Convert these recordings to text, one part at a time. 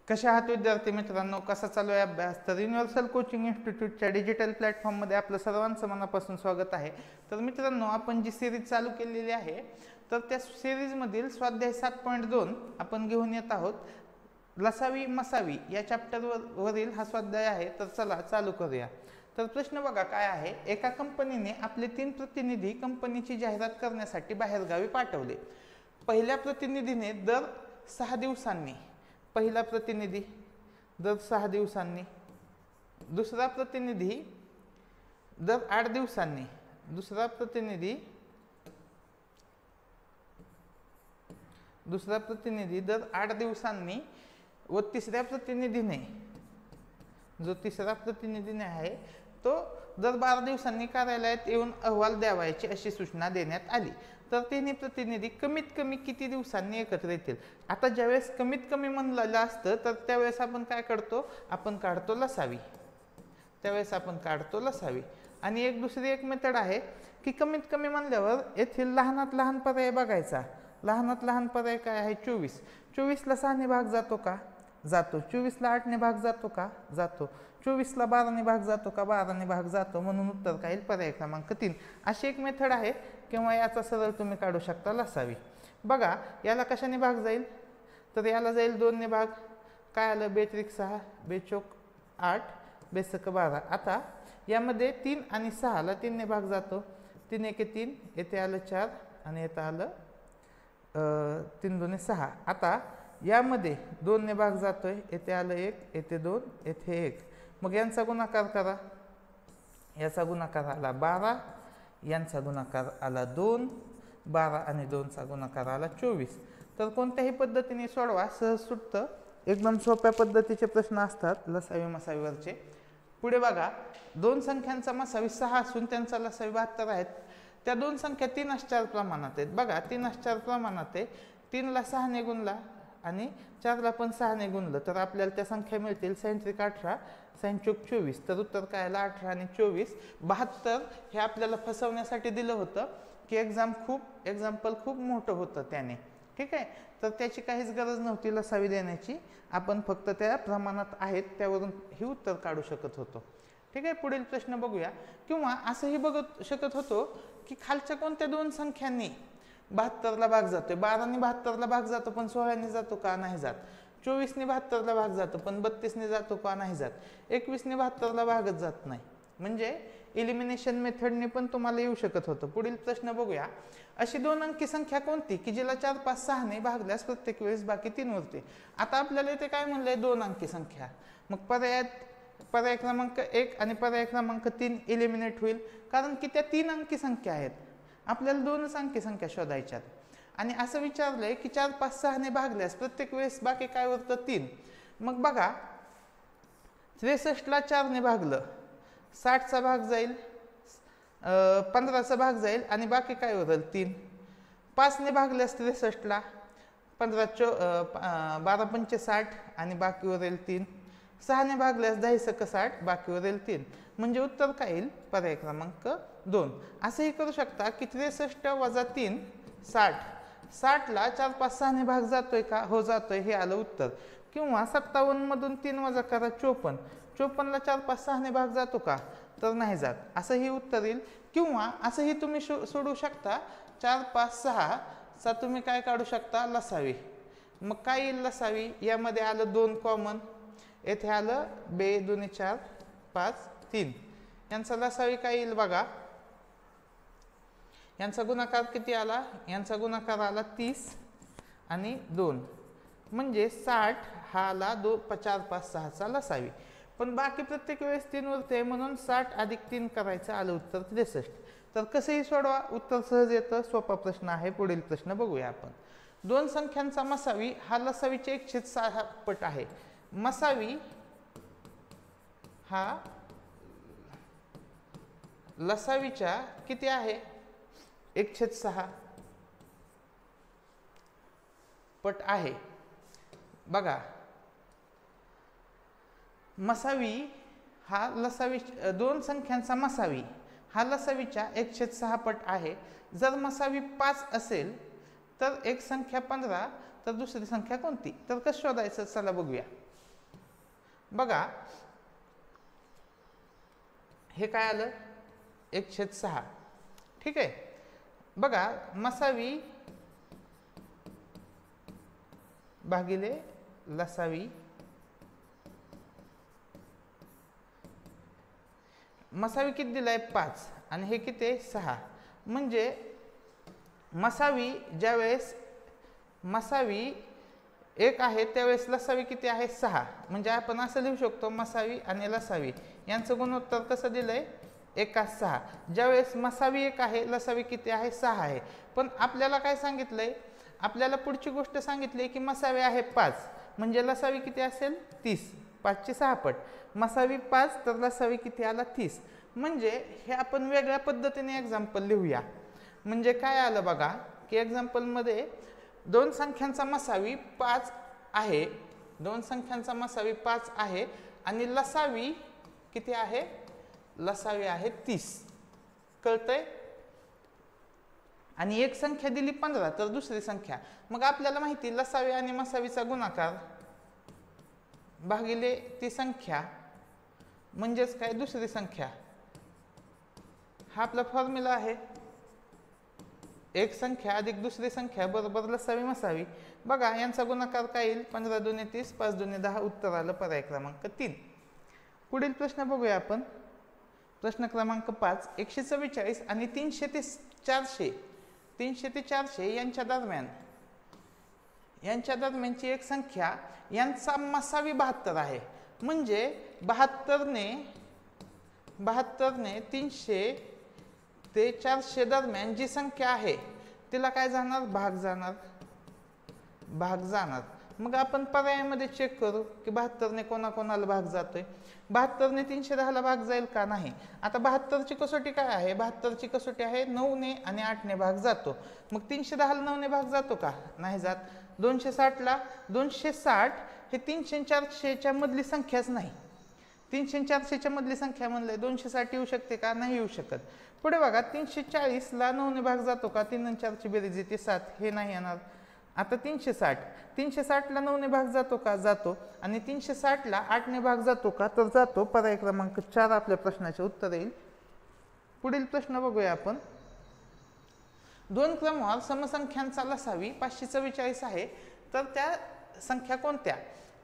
कशा आहात विद्यार्थी मित्रांनो, कसा चालू आहे अभ्यास? तर युनिव्हर्सल कोचिंग इन्स्टिट्यूटच्या डिजिटल प्लॅटफॉर्ममध्ये आपलं सर्वांचं मनापासून स्वागत आहे. तर मित्रांनो, आपण जी सिरीज चालू केलेली आहे तर त्या सिरीजमधील स्वाध्याय 7.2 आपण घेऊन येत आहोत. लसावी मसावी या चॅप्टरवरील हा स्वाध्याय आहे. तर चला चालू करूया. तर प्रश्न बघा काय आहे. एका कंपनीने आपले 3 प्रतिनिधी कंपनीची जाहिरात करण्यासाठी बाहेरगावी पाठवले. पहिल्या प्रतिनिधीने दर 6 दिवसांनी, पहिला प्रतिनिधी दर 6 दिवसांनी, दुसरा प्रतिनिधी दर 8 दिवसांनी, दुसरा प्रतिनिधी दर 8 दिवसांनी व तिसऱ्या प्रतिनिधीने, जो तिसरा प्रतिनिधीने आहे तो दर 12 दिवसांनी कार्यालयात येऊन अहवाल द्यावायची अशी सूचना देण्यात आली. तर तिन्ही प्रतिनिधी कमीत कमी किती दिवसांनी एकत्र येतील? आता ज्यावेळेस कमीत कमी म्हणलेलं असतं तर त्यावेळेस आपण काय करतो, आपण काढतो लसावी. त्यावेळेस आपण काढतो लसावी. आणि दुसरी एक मेथड आहे की कमीत कमी म्हणल्यावर येथील लहानात लहान पर्याय बघायचा. लहानात लहान पर्याय काय आहे? 24. 24ला 6 ने भाग जातो का? जातो. 24ला 8 ने भाग जातो का? जातो. 24ला 12 ने भाग जातो का? 12 ने भाग जातो. म्हणून उत्तर काय? पर्याय क्रमांक 3. अशी एक मेथड आहे किंवा याचा सरळ तुम्ही काढू शकता लसावी. बघा याला कशाने भाग जाईल? तर याला जाईल 2 ने भाग. काय आलं? 2 त्रिक 6, 2 चौक 8, 2 सक 12. आता यामध्ये 3 आणि 6ला 3 ने भाग जातो. 3 एके 3, येथे आलं 4 आणि येथे आलं 3 दुने 6. आता यामध्ये 2 ने भाग जातोय. येथे आलं 1, येथे 2, येथे 1. मग यांचा गुणाकार करा. याचा गुणाकार आला 12, यांचा गुणाकार आला 2, 12 आणि 2चा गुणाकार आला 24. तर कोणत्याही पद्धतीने सोडवा, सहज सुटतं. एकदम सोप्या पद्धतीचे प्रश्न असतात लसावी मसावीवरचे. पुढे बघा, 2 संख्यांचा मसावी 6 असून त्यांचा लसावी 72 आहेत. त्या 2 संख्या 3:4 प्रमाणात आहेत. बघा 3:4 प्रमाणात आहे. 3ला 6 ने गुणला आणि 4ला पण 6 ने गुणलं तर आपल्याला त्या संख्या मिळतील 6 18, 6 चौक 24. तर उत्तर काय आलं? 18 आणि 24. 72 हे आपल्याला फसवण्यासाठी दिलं होतं की एक्झाम्पल खूप मोठं होतं त्याने. ठीक आहे, तर त्याची काहीच गरज नव्हती लसावी देण्याची. आपण फक्त त्या प्रमाणात आहेत त्यावरून हे उत्तर काढू शकत होतो. ठीक आहे, पुढील प्रश्न बघूया. किंवा असंही बघू शकत होतो की खालच्या कोणत्या 2 संख्यांनी 72ला भाग जातोय? 12ने 72ला भाग जातो पण 16ने जातो का? नाही जात. 24ने 72ला भाग जातो पण 32ने जातो का? नाही जात. 21ने 72ला भागच जात नाही. म्हणजे एलिमिनेशन मेथडने पण तुम्हाला येऊ शकत होतं. पुढील प्रश्न बघूया. अशी 2 अंकी संख्या कोणती की जिला 4, 5, 6 ने भागल्यास प्रत्येक वेळेस बाकी 3 उरते? आता आपल्याला इथे काय म्हणलंय? 2 अंकी संख्या. मग पर्याय क्रमांक 1 आणि पर्याय क्रमांक 3 एलिमिनेट होईल, कारण की त्या 3 अंकी संख्या आहेत. आपल्याला 2च अंकी संख्या शोधायच्यात. आणि असं विचारलंय की 4, 5, 6 ने भागल्यास प्रत्येक वेळेस बाकी काय उरतं? 3. मग बघा 63ला 4 ने भागलं, 60चा भाग जाईल, 15चा भाग जाईल आणि बाकी काय उरेल? 3. 5 ने भागल्यास 63ला 12 पंचे 60 आणि बाकी उरेल 3. 6 ने भागल्यास 10 सक 60, बाकी उरेल 3. म्हणजे उत्तर काय येईल? पर्याय क्रमांक 2. असंही करू शकता की 63 वजा 3 60. 60ला 4, 5, 6 ने भाग जातोय का? हो जातोय, हे आलं उत्तर. किंवा 57 मधून 3 वजा करा 54. 54ला 4, 5, 6 ने भाग जातो का? तर नाही जात. असंही उत्तर येईल. किंवा असंही तुम्ही सोडू शकता. 4, 5, 6 चा तुम्ही काय काढू शकता? लसावी. मग काय येईल लसावी? यामध्ये आलं 2 कॉमन, येथे आलं 2 दुने 4, 5, 3. यांचा लसावी काय येईल बघा. यांचा गुणाकार किती आला? यांचा गुणाकार आला 30 आणि 2 म्हणजे 60 हा आला 4, 5, 6चा लसावी. पण बाकी प्रत्येक वेळेस 3 उरते म्हणून 60 अधिक 3 करायचं, आलं उत्तर 63. तर कसंही सोडवा, उत्तर सहज येतं. सोपा प्रश्न आहे. पुढील प्रश्न बघूया आपण. 2 संख्यांचा मसावी हा लसावीचे 1/6 पट आहे. मसावी हा लसावीच्या किती आहे? 1/6 पट आहे. बघा मसावी हा लसावी 2 संख्यांचा मसावी हा लसावीच्या 1/6 पट आहे. जर मसावी 5 असेल तर एक संख्या 15 तर दुसरी संख्या कोणती? तर कसं शोधायचं? चला बघूया. बघा हे काय आलं 1/6. ठीक आहे. बघा मसावी भागिले लसावी, मसावी किती दिलाय 5 आणि हे किती आहे 6. म्हणजे मसावी ज्यावेळेस मसावी 1 आहे त्यावेळेस लसावी किती आहे 6. म्हणजे आपण असं लिहू शकतो मसावी आणि लसावी यांचं गुणोत्तर कसं दिलंय 1:6. ज्यावेळेस मसावी 1 आहे लसावी किती आहे 6 आहे. पण आपल्याला काय सांगितलंय, आपल्याला पुढची गोष्ट सांगितली की मसावी आहे 5 म्हणजे लसावी किती असेल 30. 5ची 6 पट. मसावी 5 तर लसावी किती आला 30. म्हणजे हे आपण वेगळ्या पद्धतीने एक्झाम्पल लिहूया. म्हणजे काय आलं बघा की एक्झाम्पलमध्ये दोन संख्यांचा मसावी 5 आहे, दोन संख्यांचा मसावी 5 आहे आणि लसावी किती आहे, लसावी आहे 30. कळतंय. आणि एक संख्या दिली 15 तर दुसरी संख्या, मग आपल्याला माहिती लसावी आणि मसावीचा गुणाकार भागिले ती संख्या म्हणजेच काय दुसरी संख्या. हा आपला फॉर्म्युला आहे. एक संख्या अधिक दुसरी संख्या बरोबर लसावी मसावी. बघा यांचा गुणाकार काय येईल 15 दूने 30, 5 दूने 10. उत्तर आलं पर्याय क्रमांक 3. पुढील प्रश्न बघूया आपण. प्रश्न क्रमांक 5. 144 आणि 300 ते 400 यांच्या दरम्यानची एक संख्या यांचा मसावी 72 आहे. म्हणजे 72 ने 300 ते 400 दरम्यान जी संख्या आहे तिला काय जाणार, भाग जाणार. मग आपण पर्यायामध्ये चेक करू की 72 ने कोणाकोणाला भाग जातोय. 72 ने 310 ला भाग जाईल का, नाही. आता 72 ची कसोटी काय आहे, 72 ची कसोटी आहे 9 ने आणि 8 ने भाग जातो. मग 310 ला 9 ने भाग जातो का, नाही जात. 260 ला 260 हे 300 400 च्या मधली संख्याच नाही. 300 400 च्या मधली संख्या म्हणले 260 येऊ शकते का, नाही येऊ शकत. पुढे बघा 340 ला 9 ने भाग जातो का, 3 आणि 4 ची बेरीज येते 7, हे नाही येणार. आता 360 ला 9 ने भाग जातो का, जातो. आणि 360 ला 8 ने भाग जातो का, तर जातो. पर्याय क्रमांक 4 आपल्या प्रश्नाचे उत्तर येईल. पुढील प्रश्न बघूया आपण. दोन क्रमवार समसंख्यांचा लसावी 544 आहे तर त्या संख्या कोणत्या.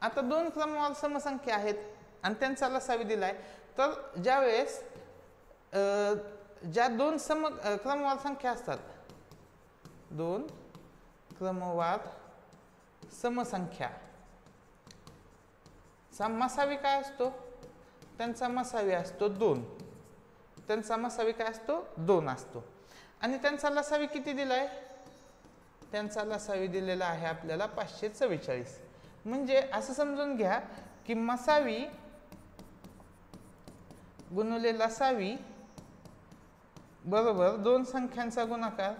आता दोन क्रमवार समसंख्या आहेत आणि त्यांचा लसावी दिलाय. तर ज्यावेळेस ज्या दोन क्रमवार संख्या असतात, दोन क्रमवार समसंख्या चा मसावी काय असतो, त्यांचा मसावी असतो 2. त्यांचा मसावी काय असतो 2 असतो. आणि त्यांचा लसावी किती दिलाय, त्यांचा लसावी दिलेला आहे आपल्याला 544. म्हणजे असं समजून घ्या की मसावी गुणिले लसावी बरोबर दोन संख्यांचा गुणाकार,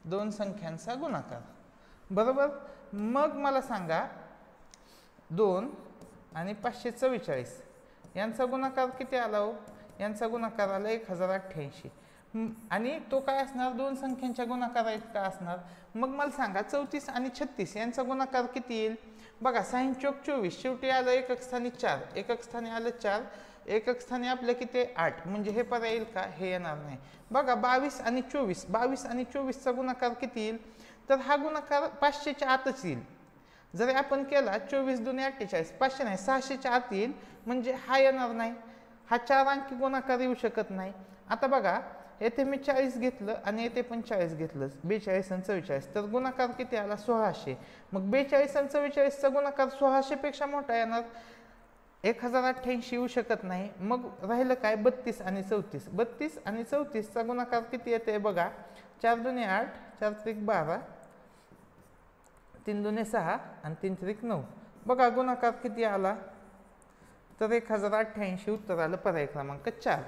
दोन संख्यांचा गुणाकार बरोबर. मग मला सांगा 2 आणि 544 यांचा गुणाकार किती आला हो, यांचा गुणाकार आला 1088. आणि तो काय असणार, दोन संख्यांच्या गुणाकार इतका असणार. मग मला सांगा 34 आणि 36 यांचा गुणाकार किती येईल. बघा 6 चौक 24, शेवटी आलं एकक स्थानी 4, एकक स्थानी आलं 4, एकक स्थानी आपलं किती 8. म्हणजे हे पर्याय येईल का, हे येणार नाही. बघा 22 आणि 24 चा गुणाकार किती येईल, तर हा गुणाकार 500 च्या आतच येईल. जरी आपण केला 24 दूने 48, 500 नाही 600 च्या आत येईल. म्हणजे हा येणार नाही, हा 4 अंकी गुणाकार येऊ शकत नाही. आता बघा येथे मी 40 घेतलं आणि येथे पण 40 घेतलं, 42 आणि 44, तर गुणाकार किती आला 1600. मग 42 आणि 44 चा गुणाकार 1600 पेक्षा मोठा येणार, 1088 येऊ शकत नाही. मग राहिलं काय 32 आणि 34. 32 आणि 34 चा गुणाकार किती येते बघा, 4 दूने 8, 4 त्रिक 12, 3 दूने 6 आणि 3 त्रिक 9. बघा गुणाकार किती आला, तर 1088 उत्तर आलं पर्याय क्रमांक 4.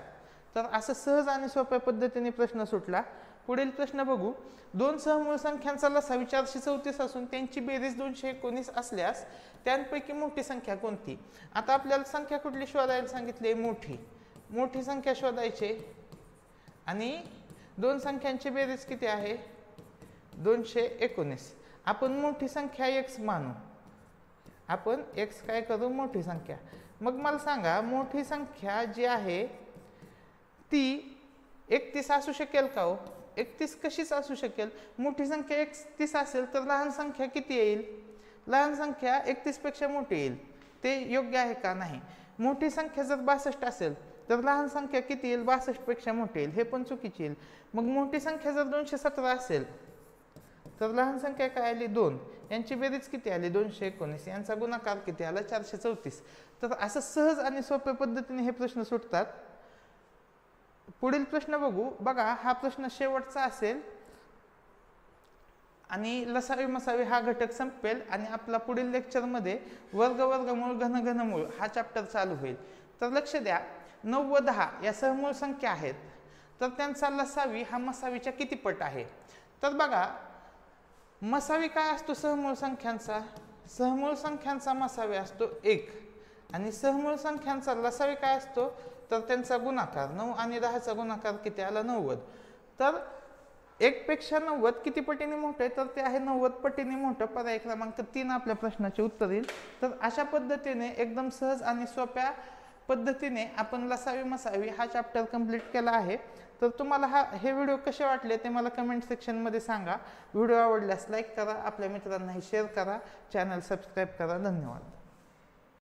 तर असं सहज आणि सोप्या पद्धतीने प्रश्न सुटला. पुढील प्रश्न बघू. दोन सहमूळ संख्यांचा लसावी 434 असून त्यांची बेरीज 219 असल्यास त्यांपैकी मोठी संख्या कोणती. आता आपल्याला संख्या कुठली शोधायला सांगितली, मोठी संख्या शोधायची. आणि दोन संख्यांची बेरीज किती आहे 219. आपण मोठी संख्या x मानू, आपण x काय करू, मोठी संख्या. मग मला सांगा मोठी संख्या जी आहे ती 31 असू शकेल का हो? 31 कशीच असू शकेल? मोठी संख्या 31 असेल तर लहान संख्या किती येईल? लहान संख्या 31 पेक्षा मोठी येईल. ते योग्य आहे का? नाही. मोठी संख्या जर 62 असेल तर लहान संख्या किती येईल? 62 पेक्षा मोठी येईल. हे पण चुकीची येईल. मग मोठी संख्या जर 217 असेल तर लहान संख्या काय आली? 2. यांची बेरीज किती आली? 219. यांचा गुणाकार किती आला? 434. तर असं सहज आणि सोप्या पद्धतीने हे प्रश्न सुटतात. पुढील प्रश्न बघू. बघा, हा प्रश्न शेवटचा असेल आणि लसावी मसावी हा घटक संपेल आणि आपला पुढील लेक्चरमध्ये वर्ग वर्गमूळ घन घनमूळ हा चॅप्टर चालू होईल. तर लक्ष द्या, 9 व 10 या सहमूळ संख्या आहेत, तर त्यांचा लसावी हा मसावीच्या किती पट आहे? तर बघा, मसावी काय असतो सहमूळ संख्यांचा? सहमूळ संख्यांचा मसावी असतो 1 आणि सहमूळ संख्यांचा लसावी काय असतो? तर त्यांचा गुणाकार. 9 आणि 10चा गुणाकार किती आला? 90. तर 1 पेक्षा 90 किती पटीने मोठं आहे? तर ते आहे 90 पटीने मोठं. पर्याय क्रमांक 3 आपल्या प्रश्नाचे उत्तर येईल. तर अशा पद्धतीने एकदम सहज आणि सोप्या पद्धतीने आपण लसावी मसावी हा चॅप्टर कंप्लीट केला आहे. तर तुम्हाला हे व्हिडिओ कसे वाटले ते मला कमेंट सेक्शनमध्ये सांगा. व्हिडिओ आवडल्यास लाईक करा, आपल्या मित्रांनाही शेअर करा, चॅनल सबस्क्राईब करा. धन्यवाद.